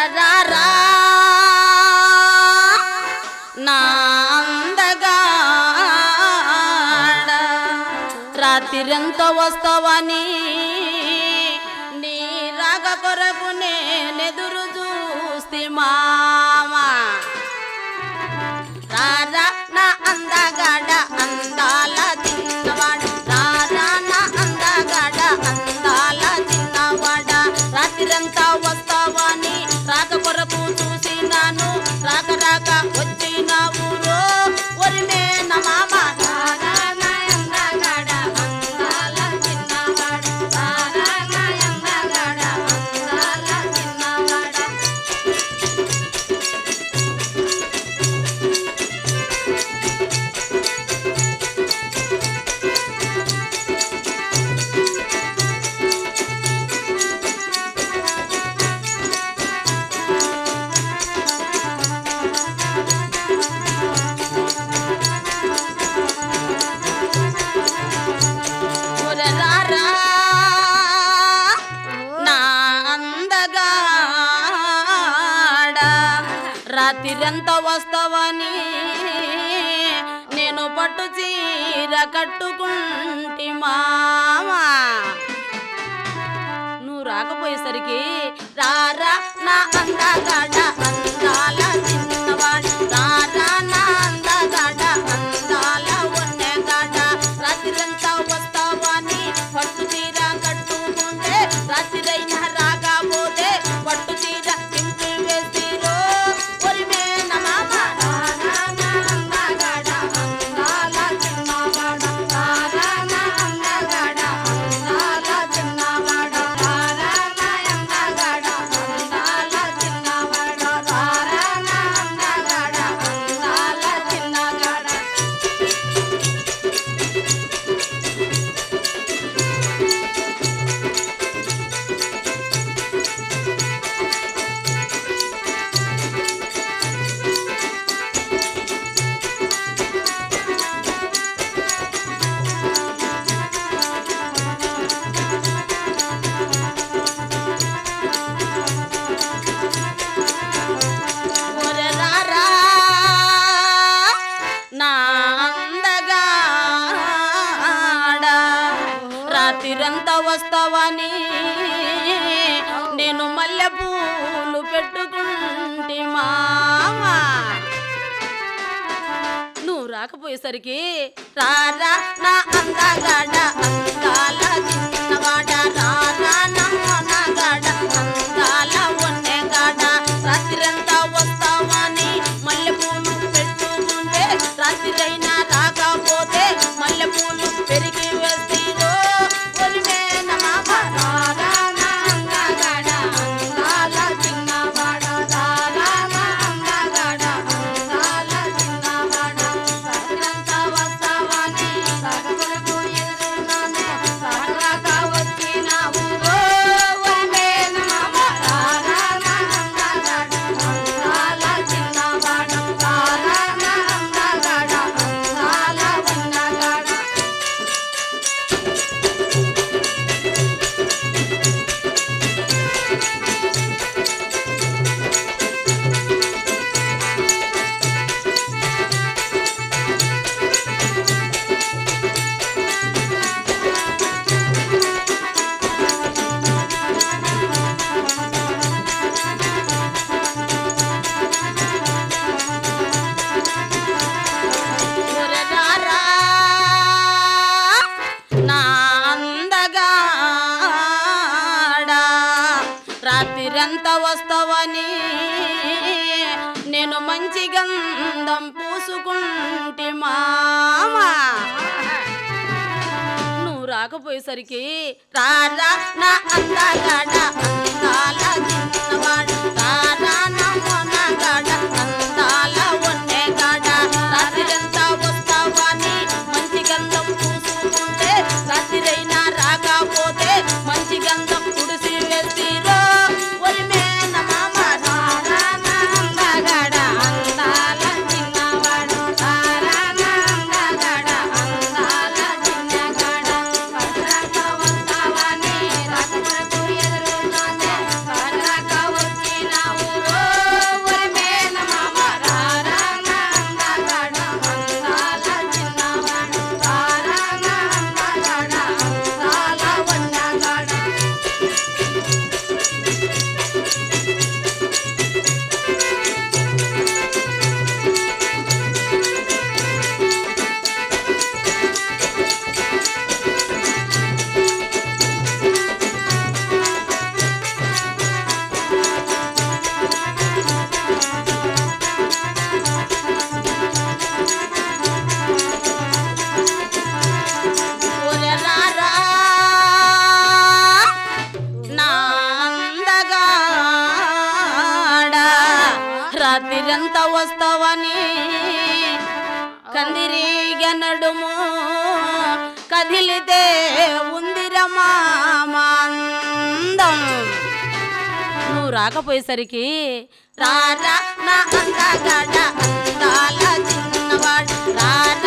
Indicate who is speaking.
Speaker 1: రారా నా అందగాడ రాత్రిరెంత వస్తావని నీ రాక కొరకు నేనెదురు చూస్తే మామా రారా నా అందగాడ అందాల చిన్నవాడ రారా నా అందగాడ అందాల చిన్నవాడ రాత్రిరంతా వస్తావని రాక కొరకు చూసినాను రాక రాక వచ్చిన ఊరో ఒరిమే నా మామ రారా నా అందగాడ అందాల చిన్నవాడ రారా నా అందగాడ అందాల చిన్నవాడ రారా నా అందగాడ రాత్రిరెంత వస్తావని నేను పట్టు చీర కట్టుకుంటి మామా నువ్వు రాకపోయేసరికి రారా నా అందగాడ అందాల చిన్నవాడ రారా నా అందగాడ అందాల ఒన్నెగాడ రాత్రిరంతా వస్తావని పట్టు చీర కట్టుకుంటే రాత్రైనా రాకపోతే పట్టు చీర చింపి వేసిరో ఒరిమే నా మామ రారా నా అందగాడ అందాల చిన్నవాడ రారా నా అందగాడ అందాల చిన్నవాడ రారా నా అందగాడ అందాల చిన్నవాడ రారా నా అందగాడ అందాల చిన్నగాడ ఒరే రారా నా అందగాడ రాత్రిరంతా వస్తావని నేను మల్లె పూలు పెట్టుకుంటి మామా నువ్వు రాకపోయేసరికి రారా నా అందగాడ అందాల చిన్నవాడ రారా నా అందగాడ అందాల ఒన్నెగాడ రాత్రిరంతా వస్తావని మల్లె పూలు పెట్టుకుంటే రాత్రైనా రాకపోతే మల్లె పూలు పెరిగి వేసిరో ఒరిమే నా మామ రారా నా అందగాడ అందాల చిన్నవాడ రారా నా అందగాడ అందాల చిన్నవాడ రాత్రిరంతా వస్తావని రాక కొరకు ఎదురున్నాను రాక రాక వచ్చిన ఊరో ఒరిమే నా మామ రారా నా అందగాడ అందాల చిన్నవాడ రారా నా అందగాడ అందాల ఒన్నెగాడ ఒరే రారా నా అందగాడ రాత్రిరెంత వస్తావని నేను మంచి గంధం పూసుకుంటి మామా నువ్వు రాకపోయేసరికి రారా నా అందగాడ అందాల చిన్నవాడ రారా నా మొనగాడ అందాల ఒన్నెగాడ రాత్రిరంతా వస్తావని మంచి గంధం పూసుకుంటే రాత్రైనా రాకపోతే మంచి గంధం తుడిసి వేసిరో ఒరిమే నా మామ రారా నా అందగాడ అందాల చిన్నవాడ రారా నా అందగాడ అందాల చిన్నగాడ రాక వస్తావని రాక కొరకు ఎదురు రాత్రిరంత వస్తావని కందిరీగ నడుము కదిలితే ఉందిరమా మందం నువ్వు రాకపోయేసరికి రారా నా అందగాడ అందాల చిన్నవాడు రారా